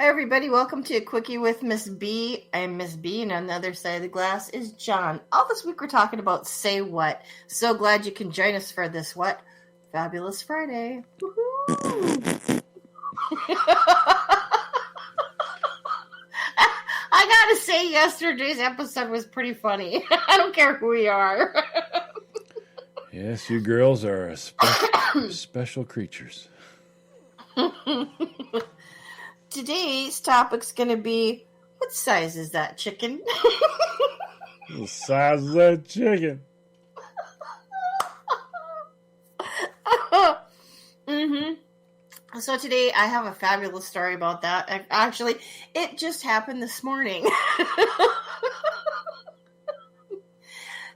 Hi, everybody. Welcome to a Quickie with Miss B. I'm Miss B, and on the other side of the glass is John. All this week we're talking about Say What. So glad you can join us for this What? Fabulous Friday. Woohoo! I gotta say, yesterday's episode was pretty funny. I don't care who we are. Yes, you girls are special creatures. Today's topic's gonna be, what size is that chicken? The size of that chicken. So today I have a fabulous story about that. Actually, it just happened this morning.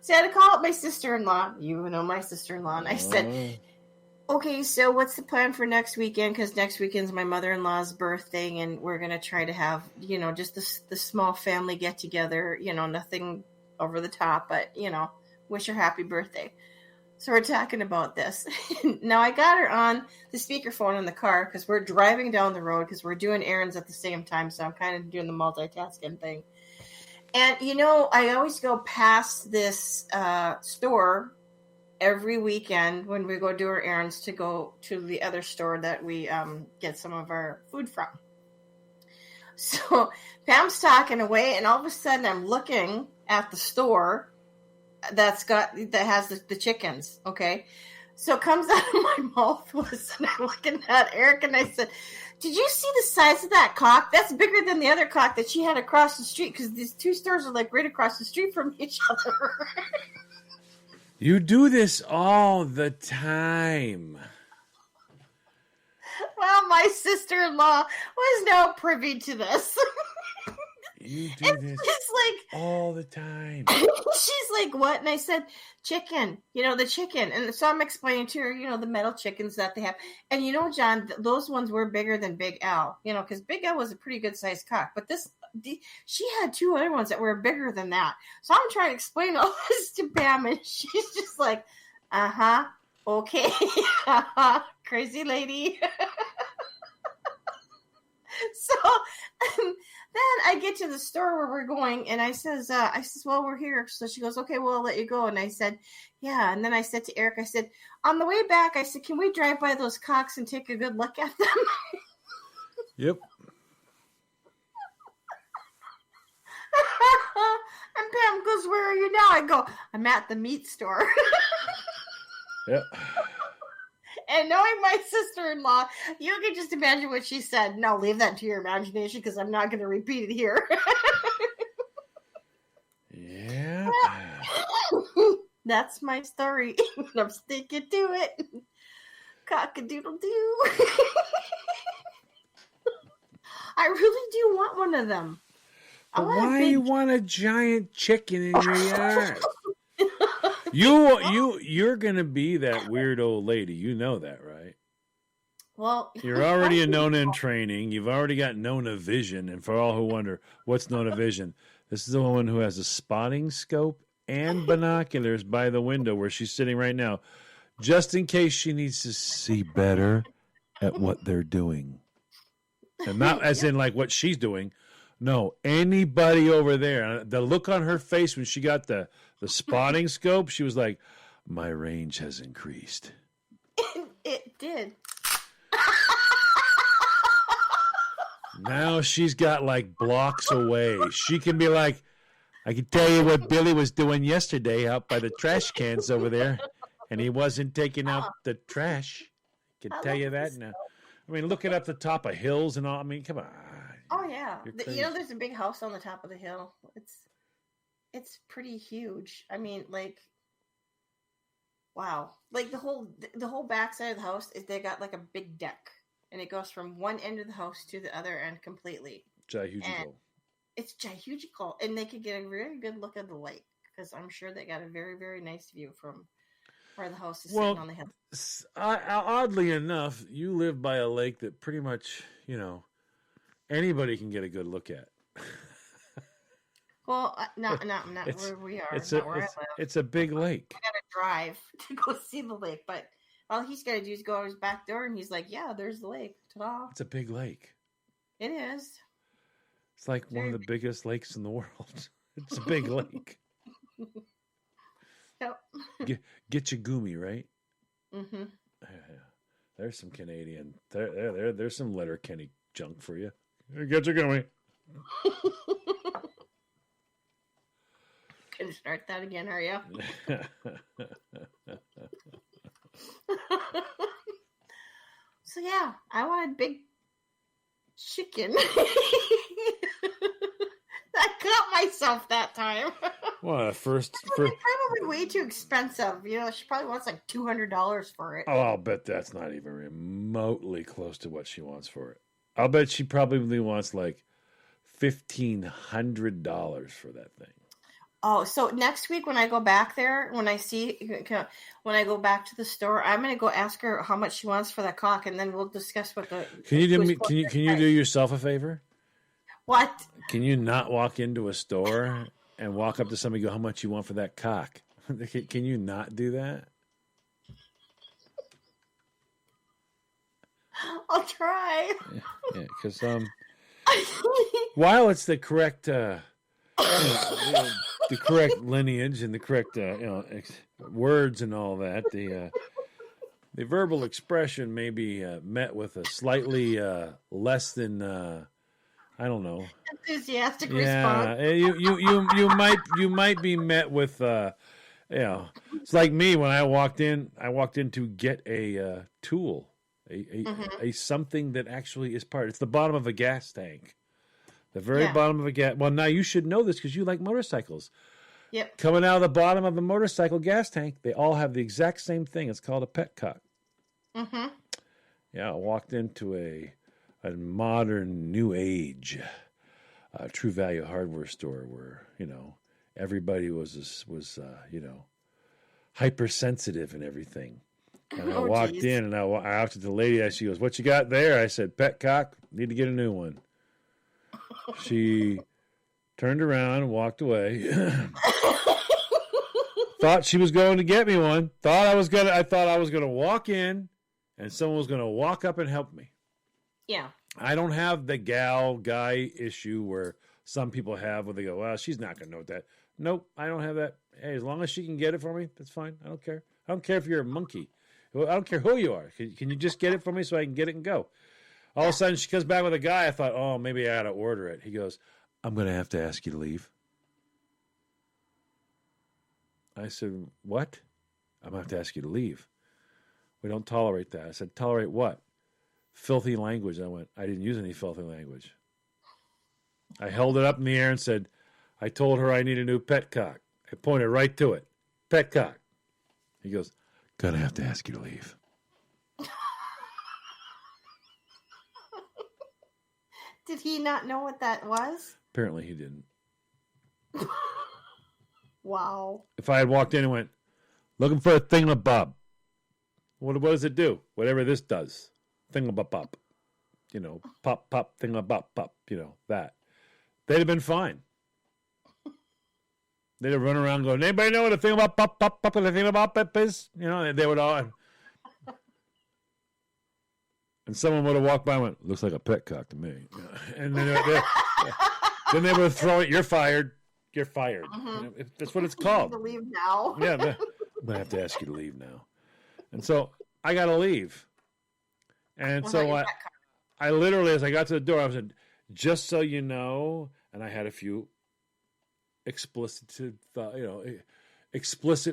So I had to call up my sister-in-law. You know my sister-in-law. And I said, okay, so what's the plan for next weekend? Because next weekend's my mother-in-law's birthday, and we're going to try to have, just the small family get-together, nothing over the top, but, wish her happy birthday. So we're talking about this. Now, I got her on the speakerphone in the car because we're driving down the road because we're doing errands at the same time, so I'm kind of doing the multitasking thing. And, I always go past this store every weekend when we go do our errands to go to the other store that we get some of our food from. So Pam's talking away, and all of a sudden I'm looking at the store that has the chickens. Okay, so it comes out of my mouth was, and I'm looking at Eric, and I said, "Did you see the size of that cock? That's bigger than the other cock that she had across the street, because these two stores are like right across the street from each other." You do this all the time. Well, my sister-in-law was now privy to this. You do this like, all the time. She's like, what? And I said, chicken, the chicken. And so I'm explaining to her, the metal chickens that they have. And John, those ones were bigger than Big Al, because Big Al was a pretty good sized cock. But she had two other ones that were bigger than that. So I'm trying to explain all this to Pam, and she's just like, okay, crazy lady. So then I get to the store where we're going, and I says, well, we're here. So she goes, okay, well, I'll let you go. And I said, yeah. And then I said to Eric, I said, on the way back, I said, can we drive by those cocks and take a good look at them? Yep. And Pam goes, where are you now? I go, I'm at the meat store. Yep. And knowing my sister-in-law, you can just imagine what she said. No, leave that to your imagination, because I'm not going to repeat it here. Yeah. That's my story. I'm sticking to it. Cock-a-doodle-doo. I really do want one of them. Why you want a giant chicken in your yard? You're gonna be that weird old lady. You know that, right? Well, you're already a Nona in training. You've already got Nona vision. And for all who wonder, what's Nona vision? This is the woman who has a spotting scope and binoculars by the window where she's sitting right now, just in case she needs to see better at what they're doing. And not as in like what she's doing. No, anybody over there. The look on her face when she got the spotting scope, she was like, my range has increased. It did. Now she's got like blocks away. She can be like, I can tell you what Billy was doing yesterday out by the trash cans over there, and he wasn't taking out the trash. I can tell you that now. I mean, looking up the top of hills and all. I mean, come on. Oh, yeah. There's a big house on the top of the hill. It's pretty huge. I mean, like, wow. Like the whole backside of the house they got like a big deck, and it goes from one end of the house to the other end completely. Gihugical. It's gihugical, and they could get a very good look at the lake, because I'm sure they got a very, very nice view from where the house is sitting on the hill. Oddly enough, you live by a lake that pretty much, anybody can get a good look at. Well, not where we are. It's a big lake. I gotta drive to go see the lake, but all he's gotta do is go out his back door, and he's like, "Yeah, there's the lake. Ta-da!" It's a big lake. It is. It's like one of the biggest lakes in the world. It's a big lake. Yep. Get your gumi, right? Mm-hmm. Yeah. There's some Canadian. There's some Letterkenny junk for you. Get your gumi. Can you start that again, are you? So yeah, I wanted big chicken. I got myself that time. Well, first, Probably way too expensive. You know, she probably wants like $200 for it. Oh, I'll bet that's not even remotely close to what she wants for it. I'll bet she probably wants like $1,500 for that thing. Oh, so next week when I go back there, when I go back to the store, I'm going to go ask her how much she wants for that cock, and then we'll discuss what the. Can you do yourself a favor? What? Can you not walk into a store and walk up to somebody and go, how much you want for that cock? Can you not do that? I'll try. Yeah, because while it's the correct the correct lineage and the correct words and all that, the verbal expression may be met with a slightly less than I don't know, enthusiastic response. You might be met with it's like me when I walked in to get a tool, a something that actually is part. It's the bottom of a gas tank. The very bottom of a gas. Well, now you should know this because you like motorcycles. Yep. Coming out of the bottom of a motorcycle gas tank, they all have the exact same thing. It's called a petcock. Mm-hmm. Yeah, I walked into a modern, new age, True Value hardware store where everybody was hypersensitive and everything. And I walked in and I asked the lady. She goes, "What you got there?" I said, "Petcock. Need to get a new one." She turned around and walked away. Thought she was going to get me one. I thought I was gonna walk in, and someone was gonna walk up and help me. Yeah. I don't have the guy issue where some people have where they go, "Well, she's not gonna know that." Nope, I don't have that. Hey, as long as she can get it for me, that's fine. I don't care. I don't care if you're a monkey. I don't care who you are. Can you just get it for me so I can get it and go? All of a sudden, she comes back with a guy. I thought, oh, maybe I ought to order it. He goes, "I'm going to have to ask you to leave." I said, "What?" "I'm going to have to ask you to leave. We don't tolerate that." I said, "Tolerate what?" "Filthy language." I went, "I didn't use any filthy language." I held it up in the air and said, "I told her I need a new petcock." I pointed right to it. Petcock. He goes, "Gonna have to ask you to leave." Did he not know what that was? Apparently he didn't. Wow. If I had walked in and went, "Looking for a thingamabob." What does it do? Whatever this does. Thingamabob. Pop, pop, thingamabob, pop. That. They'd have been fine. They'd have run around going, "Anybody know what a thingamabob, pop, pop, pop, and a thingamabob pop is?" They would all. And someone would have walked by and went, "Looks like a petcock to me." And then they would throw it. "You're fired. You're fired." Mm-hmm. That's what it's called. To leave now. Yeah, I'm going to have to ask you to leave now. And so I got to leave. And so I literally, as I got to the door, I said, "Just so you know," and I had a few explicit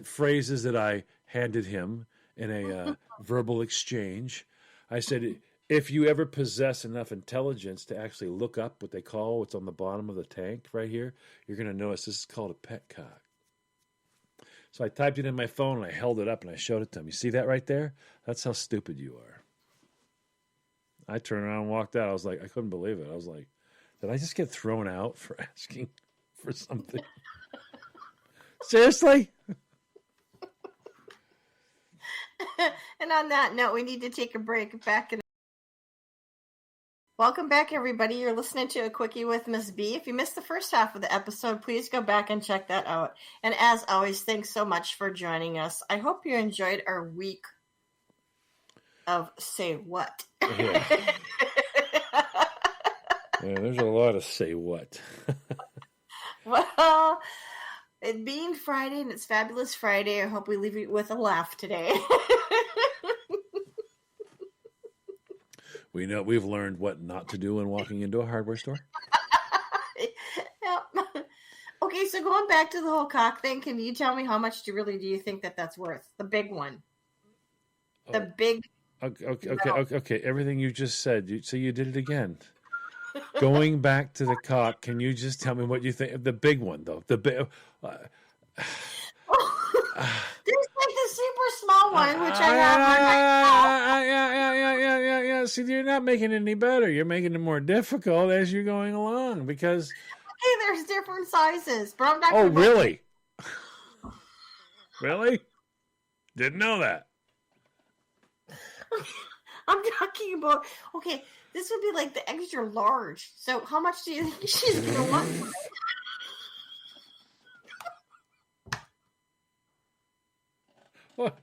phrases that I handed him in a verbal exchange. I said, "If you ever possess enough intelligence to actually look up what they call what's on the bottom of the tank right here, you're going to notice this is called a petcock." So I typed it in my phone and I held it up and I showed it to him. "You see that right there? That's how stupid you are." I turned around and walked out. I was like, I couldn't believe it. I was like, did I just get thrown out for asking for something? Seriously? And on that note, we need to take a break. Welcome back, everybody. You're listening to A Quickie with Ms. B. If you missed the first half of the episode, please go back and check that out. And as always, thanks so much for joining us. I hope you enjoyed our week of Say What. Yeah. Yeah, there's a lot of say what. Well, it being Friday and it's Fabulous Friday, I hope we leave you with a laugh today. We know we've learned what not to do when walking into a hardware store. Yeah. Okay, so going back to the whole cock thing, can you tell me how much do you think that's worth? The big one. The big. Okay. Everything you just said, so you did it again. Going back to the cock, can you just tell me what you think? The big one, though. The big. There's like the super small one, which I have on my Yeah. See, you're not making it any better. You're making it more difficult as you're going along because. Okay, there's different sizes, but I'm not. Oh, really? Really? Didn't know that. I'm talking about. Okay, this would be like the extra large. So, how much do you think she's gonna want for it?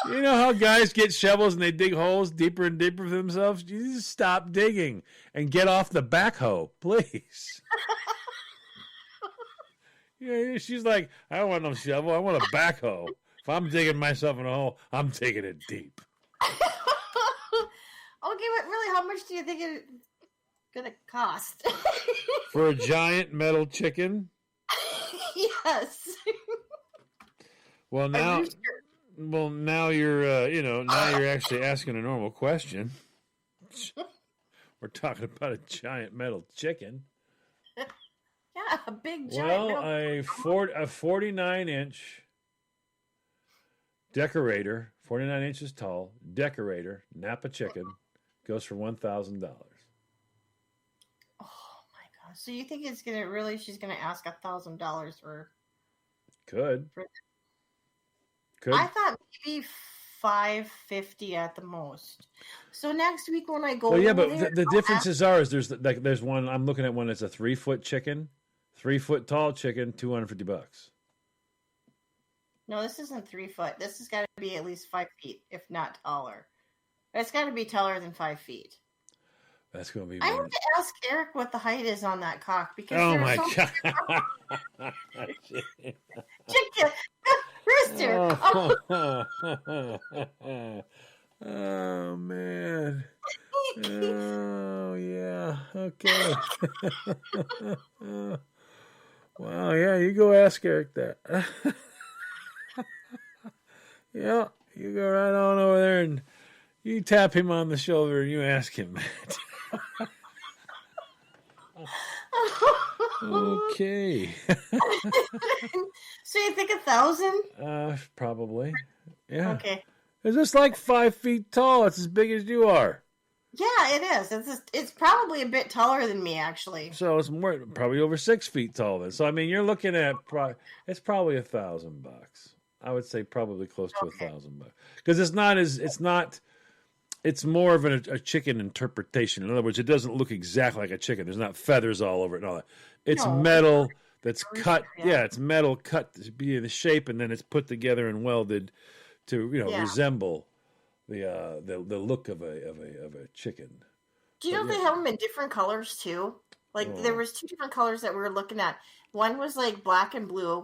You know how guys get shovels and they dig holes deeper and deeper for themselves? You just stop digging and get off the backhoe, please. Yeah, she's like, I don't want no shovel. I want a backhoe. If I'm digging myself in a hole, I'm digging it deep. Okay, but really, how much do you think it's gonna cost? For a giant metal chicken? Yes. Well, now you're, now you're actually asking a normal question. We're talking about a giant metal chicken. Yeah, a big giant. Well, a 49-inch decorator, 49 inches tall, decorator, Napa chicken, goes for $1,000. Oh my god! So you think she's gonna ask $1,000 for? Could. I thought maybe $550 at the most. So next week when I go, well, yeah, but the differences are there's one I'm looking at one that's a 3-foot chicken, 3-foot tall chicken, $250. No, this isn't 3 foot. This has got to be at least 5 feet, if not taller. It's got to be taller than 5 feet. That's going to be. I have to ask Eric what the height is on that cock because. Oh my god! Chicken, rooster. Oh man. Oh yeah. Okay. Wow. Yeah, you go ask Eric that. Yeah, you go right on over there and you tap him on the shoulder and you ask him that. Okay. So you think 1,000? Probably. Yeah. Okay. It's just like 5 feet tall. It's as big as you are. Yeah, it is. It's probably a bit taller than me, actually. So it's probably over 6 feet tall then. So I mean, you're looking at it's probably $1,000. I would say probably close to $1,000 because it's more of a chicken interpretation. In other words, it doesn't look exactly like a chicken. There's not feathers all over it and all that. It's metal that's cut. Yeah, it's metal cut to be in the shape, and then it's put together and welded to resemble the look of a chicken. Do you know they have them in different colors too? Like there was 2 different colors that we were looking at. One was like black and blue,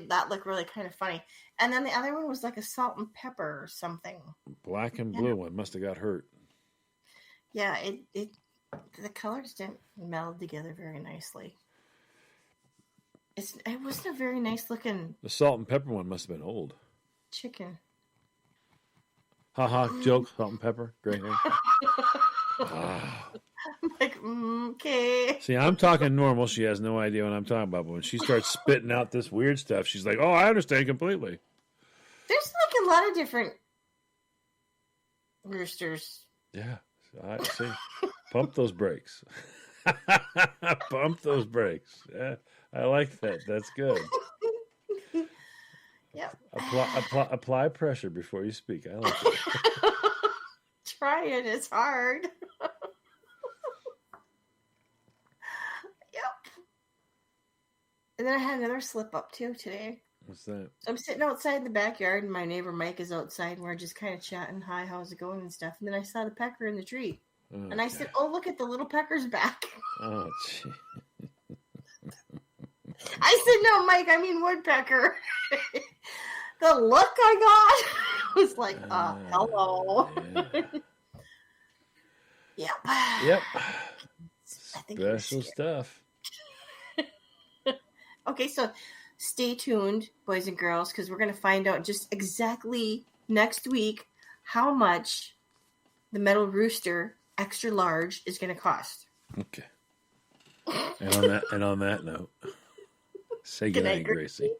that looked really kind of funny. And then the other one was like a salt and pepper or something. Black and blue one must have got hurt. Yeah, the colors didn't meld together very nicely. It wasn't a very nice looking. The salt and pepper one must have been old. Chicken. Ha joke, salt and pepper, great name. I'm like, okay. See, I'm talking normal. She has no idea what I'm talking about. But when she starts spitting out this weird stuff, she's like, oh, I understand completely. There's like a lot of different roosters. Yeah, I see. Pump those brakes. Pump those brakes. Yeah, I like that. That's good. Yep. Apply pressure before you speak. I like it. Trying is hard. Yep. And then I had another slip up too today. What's that? So I'm sitting outside in the backyard, and my neighbor Mike is outside, and we're just kind of chatting. Hi, how's it going and stuff. And then I saw the pecker in the tree. And I said, "Oh, look at the little pecker's back." Oh, gee. I said, "No, Mike, I mean woodpecker." The look I got was like, hello. Yeah. Yep. Yep. I think it was Special scary. stuff. Okay, so stay tuned, boys and girls, because we're going to find out just exactly next week how much the Metal Rooster extra large is going to cost. Okay. And on that note, say goodnight, Gracie.